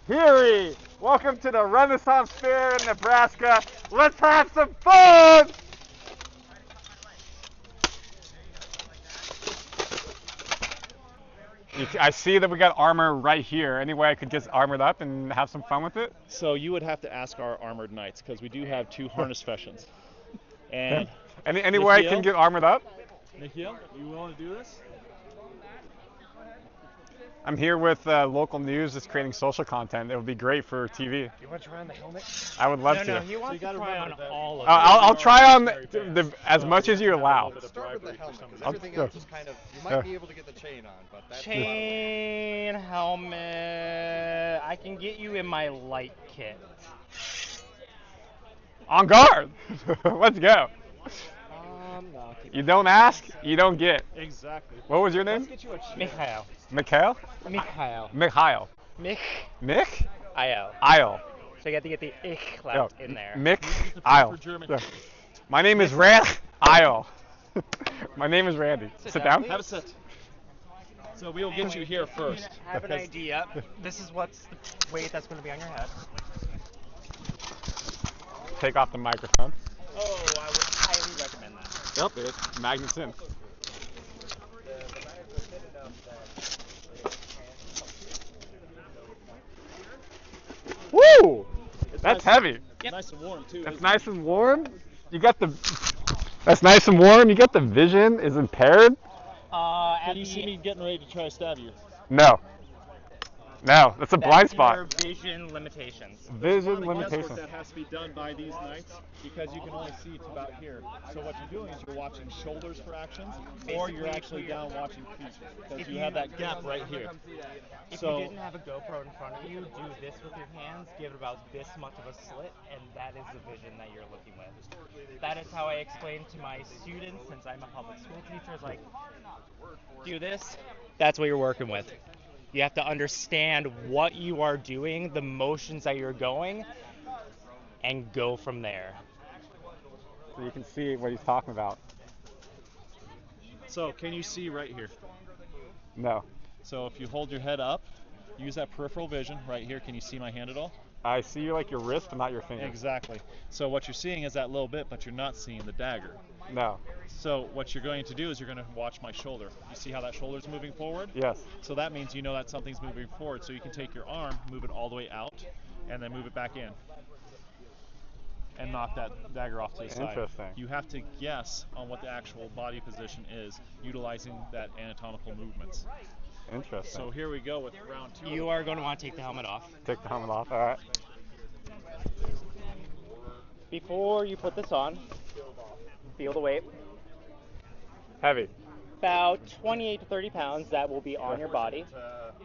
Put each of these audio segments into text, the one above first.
Here, welcome to the Renaissance Fair in Nebraska. Let's have some fun! I see that we got armor right here. Any way I could get armored up and have some fun with it? So you would have to ask our armored knights, because we do have 2 harness sessions. And any way I can get armored up? Nikhil, you willing to do this? I'm here with local news that's creating social content. It would be great for TV. You want to try on the helmet? I would love to. No, he wants to try on all of it. I'll try on as much as you allow. Start with the helmet. Everything else is kind of, you might be able to get the chain on, but that's chain, helmet. I can get you in my light kit. On guard. Let's go. No, you don't ask, you don't get. Exactly. What was your name? Mikhail. Mikhail? Mikhail. Mikhail. Mick? Isle. So you have to get the ich left in there. Isle. My name is Isle. My name is Randy. Sit down. Have a sit. So we'll get you here first. Have an idea. This is what's the weight that's going to be on your head. Take off the microphone. Oh, I would highly recommend that. Yep, it's magnets in. Woo! That's heavy. Yep. Nice and warm too. That's nice and warm. You got the. That's nice and warm. You got the vision is impaired. Can you see me getting ready to try to stab you? No. No, that's a blind spot. Your vision limitations. Vision limitations. That has to be done by these knights because you can only see to about here. So what you're doing is you're watching shoulders for actions, or you're actually down watching feet because you have that gap right here. If you didn't have a GoPro in front of you, do this with your hands, give it about this much of a slit, and that is the vision that you're looking with. That is how I explain to my students, since I'm a public school teacher, is like, do this, that's what you're working with. You have to understand what you are doing, the motions that you're going, and go from there. So you can see what he's talking about. So can you see right here? No. So if you hold your head up, use that peripheral vision right here. Can you see my hand at all? I see like your wrist, but not your finger. Exactly. So what you're seeing is that little bit, but you're not seeing the dagger. No. So what you're going to do is you're going to watch my shoulder. You see how that shoulder's moving forward? Yes. So that means you know that something's moving forward. So you can take your arm, move it all the way out, and then move it back in. And knock that dagger off to the side. Interesting. You have to guess on what the actual body position is, utilizing that anatomical movements. Interesting. So here we go with round 2. You are going to want to take the helmet off. Take the helmet off, all right. Before you put this on, feel the weight. Heavy. About 28 to 30 pounds that will be on your body.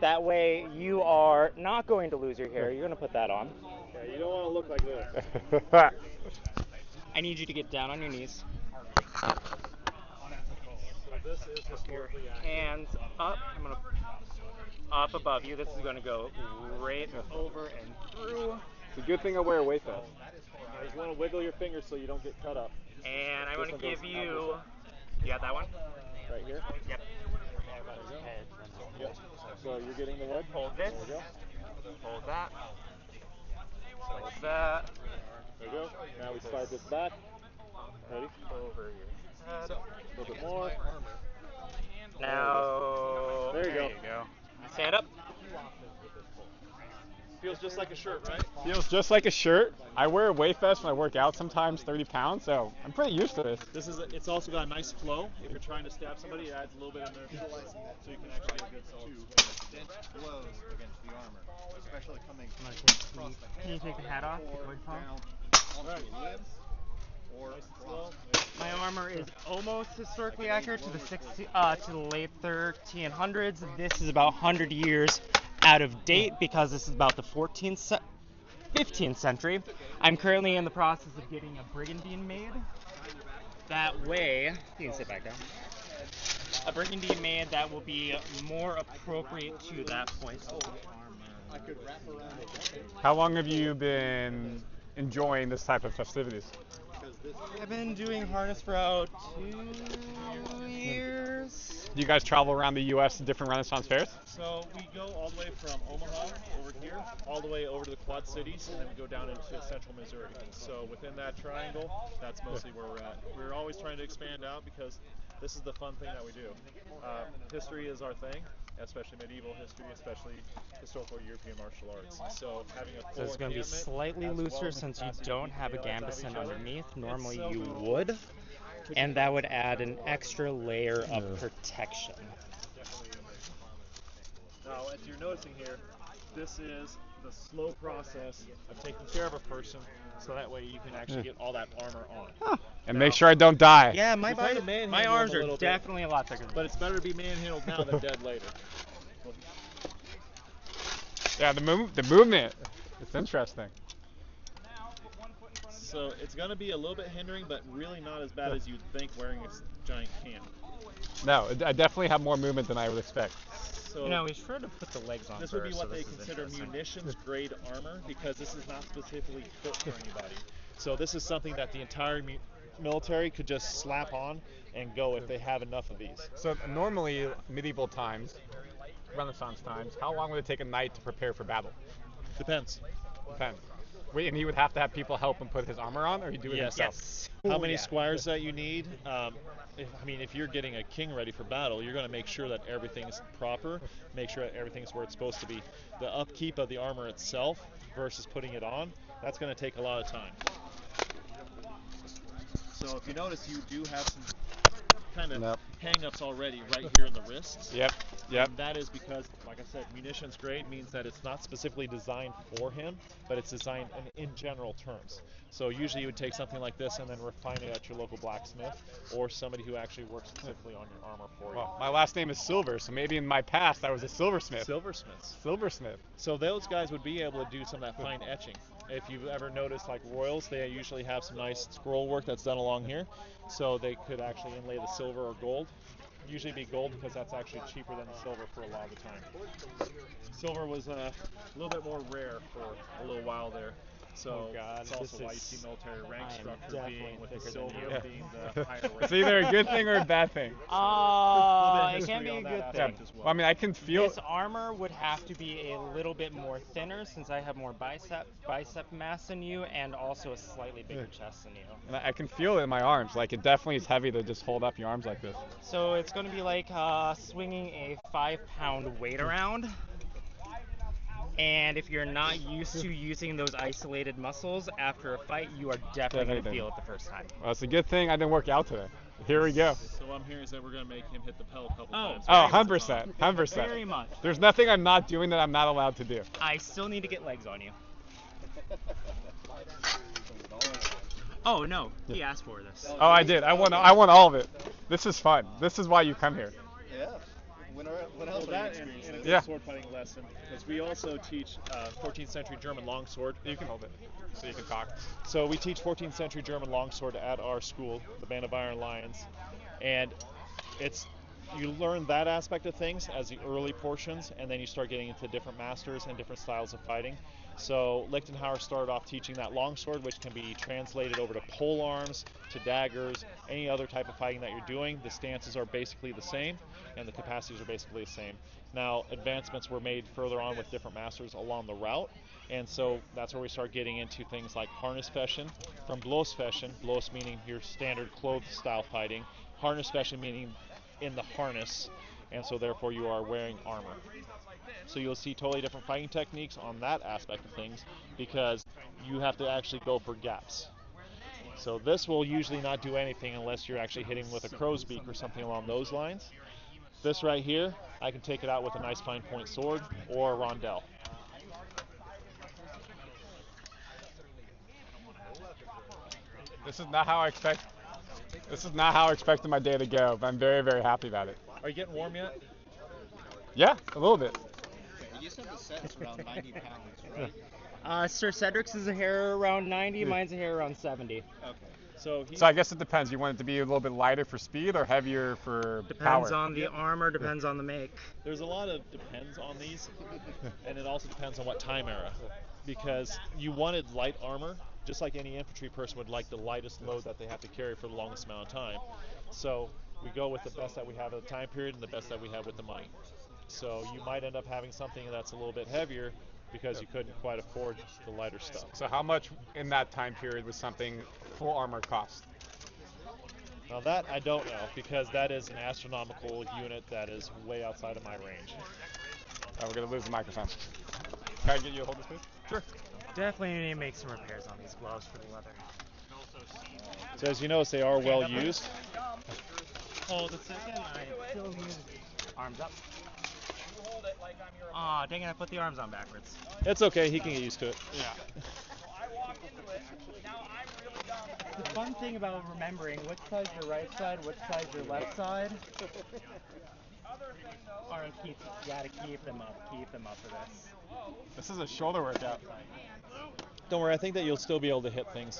That way you are not going to lose your hair. You're going to put that on. Yeah, you don't want to look like this. I need you to get down on your knees. This is historically accurate. Hands up. I'm going to up above you. This is going to go right over and through. It's a good thing I wear a weight vest. You want to wiggle your fingers so you don't get cut up. And I'm going to give you. You got that one? Right here? Yep. Yep. So you're getting the wood? Hold this. There we go. Hold that. Hold that. There we go. Now we slide this back. Ready? Over your head. A little bit more. Now. There you go. Stand up. Feels just like a shirt, right? Feels just like a shirt. I wear a weight vest when I work out, sometimes 30 pounds, so I'm pretty used to this. It's also got a nice flow. If you're trying to stab somebody, it adds a little bit in there, so you can actually get a good soul. dense blows against the armor, especially coming across the head. Can you take the hat off? Or down onto the limbs, or My armor is almost historically accurate to the late 1300s. This is about 100 years out of date because this is about the 15th century. I'm currently in the process of getting a brigandine made. That way, you can sit back down. A brigandine made that will be more appropriate to that point. How long have you been enjoying this type of festivities? I've been doing harness for about 2 years. Do you guys travel around the U.S. to different Renaissance fairs? So we go all the way from Omaha over here, all the way over to the Quad Cities, and then we go down into central Missouri. So within that triangle, that's mostly where we're at. We're always trying to expand out because this is the fun thing that we do. History is our thing, especially medieval history, especially historical European martial arts. So having a full So it's going to be slightly looser since you don't have a gambeson underneath. Normally you would, and that would add an extra layer of protection. Now, as you're noticing here, this is the slow process of taking care of a person, so that way you can actually get all that armor on. And make sure I don't die. Yeah, my arms are little definitely a lot thicker. But it's better to be manhandled now than dead later. Yeah, the movement. It's interesting. So it's going to be a little bit hindering, but really not as bad as you'd think wearing a giant can. No, I definitely have more movement than I would expect. So we sure to put the legs on this first, would be what so they consider munitions grade armor, because this is not specifically built for anybody. So this is something that the entire military could just slap on and go if they have enough of these. So normally, medieval times, Renaissance times, how long would it take a knight to prepare for battle? Depends. Depends. Wait, and he would have to have people help him put his armor on, or he'd do it himself? Yes. How many squires that you need? If you're getting a king ready for battle, you're going to make sure that everything's proper, make sure that everything's where it's supposed to be. The upkeep of the armor itself versus putting it on, that's going to take a lot of time. So if you notice, you do have some kind of hang-ups already right here in the wrists. Yep. And that is because, like I said, munitions grade means that it's not specifically designed for him, but it's designed in general terms. So usually you would take something like this and then refine it at your local blacksmith or somebody who actually works specifically on your armor for you. Well, my last name is Silver, so maybe in my past I was a silversmith. Silversmiths. Silversmith. So those guys would be able to do some of that fine etching. If you've ever noticed, like royals, they usually have some nice scroll work that's done along here. So they could actually inlay the silver or gold. Usually be gold because that's actually cheaper than the silver for a lot of the time. Silver was a little bit more rare for a little while there. So that's also why you see military rank structure being with the silver being the higher rank. It's either a good thing or a bad thing. It can be a good thing. Well, I mean, I can feel this armor would have to be a little bit more thinner since I have more bicep mass than you and also a slightly bigger chest than you. And I can feel it in my arms. Like, it definitely is heavy to just hold up your arms like this. So it's going to be like swinging a 5-pound weight around. And if you're not used to using those isolated muscles after a fight, you are definitely going to feel it the first time. Well, it's a good thing I didn't work out today. Here we go. So what I'm hearing is that we're going to make him hit the pedal a couple times. Oh, 100%. 100%. Very much. There's nothing I'm not doing that I'm not allowed to do. I still need to get legs on you. Oh, no. He asked for this. Oh, I did. I want all of it. This is fun. This is why you come here. Yeah. When else Well, that and a sword fighting lesson, because we also teach 14th century German longsword. You can hold it so you can talk. So we teach 14th century German longsword at our school, the Band of Iron Lions, and you learn that aspect of things as the early portions, and then you start getting into different masters and different styles of fighting. So Lichtenhauer started off teaching that longsword, which can be translated over to pole arms, to daggers, any other type of fighting that you're doing. The stances are basically the same, and the capacities are basically the same. Now, advancements were made further on with different masters along the route, and so that's where we start getting into things like harnessfechten, from bloßfechten, bloß meaning your standard clothes style fighting, harnessfechten meaning in the harness, and so therefore you are wearing armor. So you'll see totally different fighting techniques on that aspect of things because you have to actually go for gaps. So this will usually not do anything unless you're actually hitting with a crow's beak or something along those lines. This right here, I can take it out with a nice fine point sword or a rondelle. This is not how I expected my day to go, but I'm very, very happy about it. Are you getting warm yet? Yeah, a little bit. You said the set is around 90 pounds, right? Sir Cedric's is a hair around 90, mine's a hair around 70. Okay. So I guess it depends. You want it to be a little bit lighter for speed or heavier for power? Depends on the armor, depends on the make. There's a lot of depends on these, and it also depends on what time era. Because you wanted light armor, just like any infantry person would like the lightest load that they have to carry for the longest amount of time. So we go with the best that we have at the time period and the best that we have with the money. So you might end up having something that's a little bit heavier because you couldn't quite afford the lighter stuff. So how much in that time period would something full armor cost? Now that I don't know, because that is an astronomical unit that is way outside of my range. Oh, we're gonna lose the microphone. Can I get you a hold this, please? Sure. Definitely need to make some repairs on these gloves for the leather. So as you notice, they are well used. Hold a second. I still use arms up. Aw, dang it! I put the arms on backwards. It's okay. He can get used to it. Yeah. The fun thing about remembering which side's your right side, which side's your left side. Or you gotta keep them up for this. This is a shoulder workout. Don't worry. I think that you'll still be able to hit things.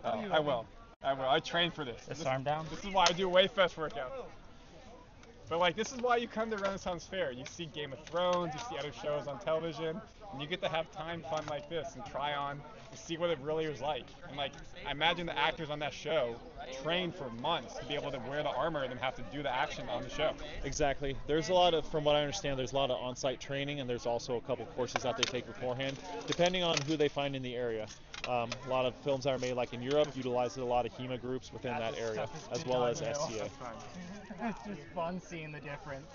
I will. I train for this. This arm down? This is why I do Wayfest workouts. But like, this is why you come to Renaissance Fair. You see Game of Thrones, you see other shows on television, and you get to have time fun like this and try on and see what it really was like. And like, I imagine the actors on that show trained for months to be able to wear the armor and then have to do the action on the show. Exactly. There's a lot of, from what I understand, there's a lot of on-site training, and there's also a couple courses that they take beforehand, depending on who they find in the area. A lot of films that are made like in Europe utilize a lot of HEMA groups within that area, as well as SCA. It's just fun seeing the difference.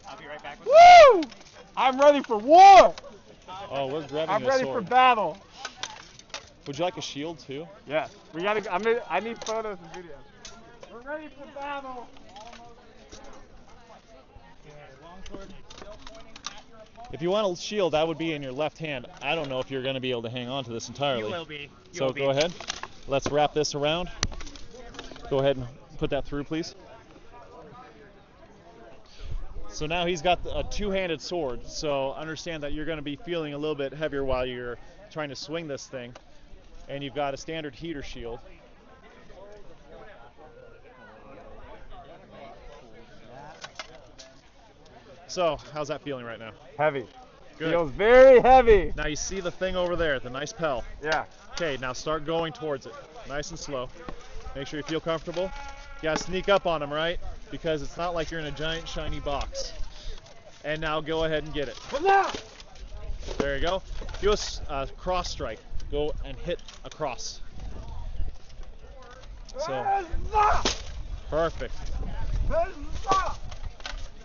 I'll be right back with Woo! I'm ready for war! Oh, we're grabbing I'm a ready sword. for battle. Would you like a shield too? Yes. I need photos and videos. We're ready for battle. If you want a shield, that would be in your left hand. I don't know if you're going to be able to hang on to this entirely. You will be. So go ahead. Let's wrap this around. Go ahead and put that through, please. So now he's got a two-handed sword. So understand that you're going to be feeling a little bit heavier while you're trying to swing this thing. And you've got a standard heater shield. So, how's that feeling right now? Heavy. Good. Feels very heavy. Now you see the thing over there, the nice pel. Yeah. Okay, now start going towards it. Nice and slow. Make sure you feel comfortable. You gotta sneak up on him, right? Because it's not like you're in a giant shiny box. And now go ahead and get it. There you go. Do a cross strike. Go and hit across. So, perfect.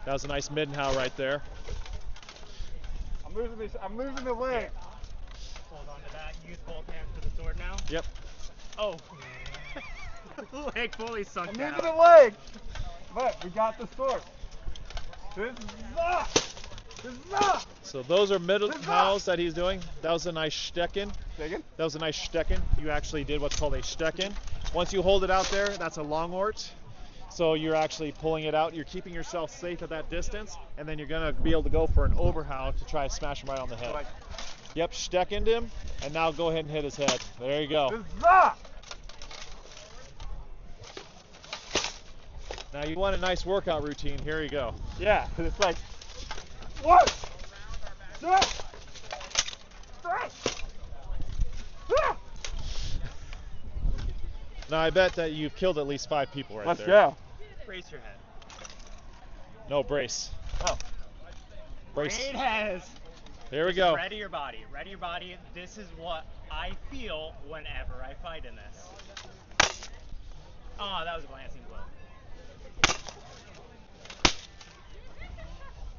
That was a nice Middenhau right there. I'm losing the leg. Hold on to that. Use both hands for the sword now. Yep. Oh. Leg fully sunk I'm down. losing the leg. But we got the sword. So those are Middenhaus that he's doing. That was a nice Stecken. Stecken? That was a nice Stecken. You actually did what's called a Stecken. Once you hold it out there, that's a Longort. So you're actually pulling it out. You're keeping yourself safe at that distance, and then you're going to be able to go for an Oberhau to try to smash him right on the head. Yep, Steckened him, and now go ahead and hit his head. There you go. Now you want a nice workout routine. Here you go. Yeah, it's like, what? Now I bet that you've killed at least 5 people right Let's there. go. Brace your head. No, brace. Oh. Brace. Great has. There we go. Ready your body. Ready your body. This is what I feel whenever I fight in this. Oh, that was a glancing blow.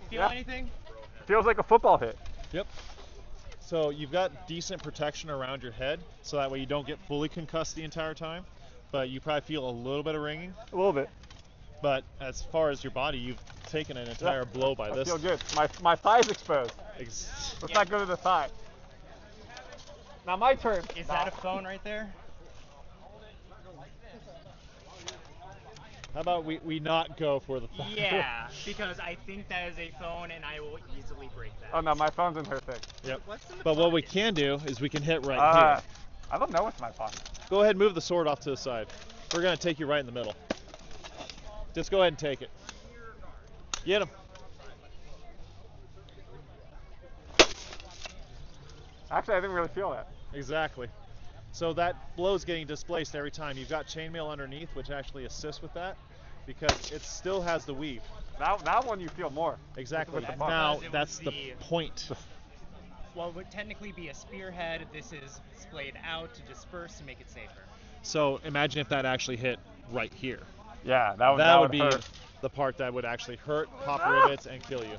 Feel anything? Feels like a football hit. Yep. So you've got decent protection around your head, so that way you don't get fully concussed the entire time. But you probably feel a little bit of ringing. A little bit. But as far as your body, you've taken an entire blow by this. I feel good. My thigh's exposed. Let's not go to the thigh. Now my turn. Is that a phone right there? How about we not go for the thigh? Yeah, because I think that is a phone and I will easily break that. Oh no, my phone's in her thing. Yep. But what we can do is we can hit right here. I don't know what's in my pocket. Go ahead and move the sword off to the side. We're going to take you right in the middle. Just go ahead and take it. Get him. Actually, I didn't really feel that. Exactly. So that blow's getting displaced every time. You've got chainmail underneath, which actually assists with that, because it still has the weave. That one you feel more. Exactly. With the bump. Now Because it that's was the point. What would technically be a spearhead, this is splayed out to disperse to make it safer. So imagine if that actually hit right here. Yeah, That would be hurt. the part that would actually hurt, pop rivets, and kill you.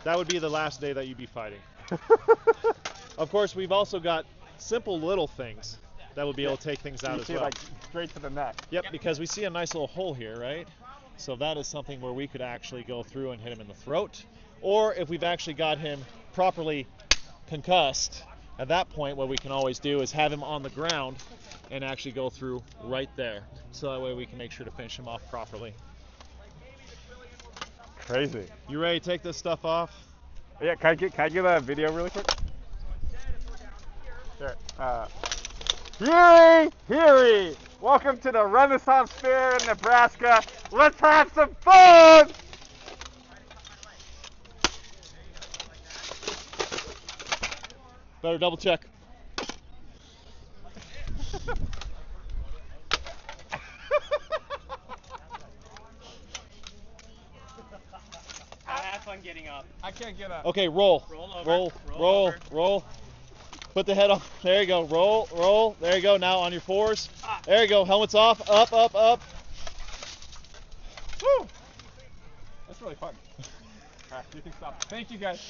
That would be the last day that you'd be fighting. Of course, we've also got simple little things that will be able to take things out You as see well. like straight to the neck. Yep, because we see a nice little hole here, right? So that is something where we could actually go through and hit him in the throat. Or if we've actually got him properly concussed, at that point what we can always do is have him on the ground and actually go through right there. So that way we can make sure to finish him off properly. Crazy. You ready to take this stuff off? Yeah, can I get a video really quick? Sure. Heary! Welcome to the Renaissance Fair in Nebraska. Let's have some fun! Better double check. I have fun getting up. I can't get up. Okay, roll. Roll over. Roll, Roll roll, over. roll. Put the head on. There you go. Roll, roll. There you go. Now on your fours. There you go. Helmets off. Up, up, up. Woo! That's really fun. Alright, you can stop. Thank you guys.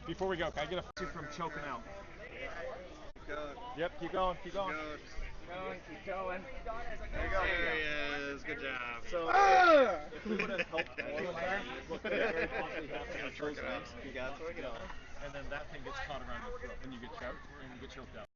Before we go, can I get a From choking out. Keep going. Yep, keep going, keep going. Keep going. There you go. There he is. Good job. So if we would have helped all of that, what could very possibly happen is those legs You got to work it out. and then that thing gets caught around your throat. when you get choked? And you get choked out.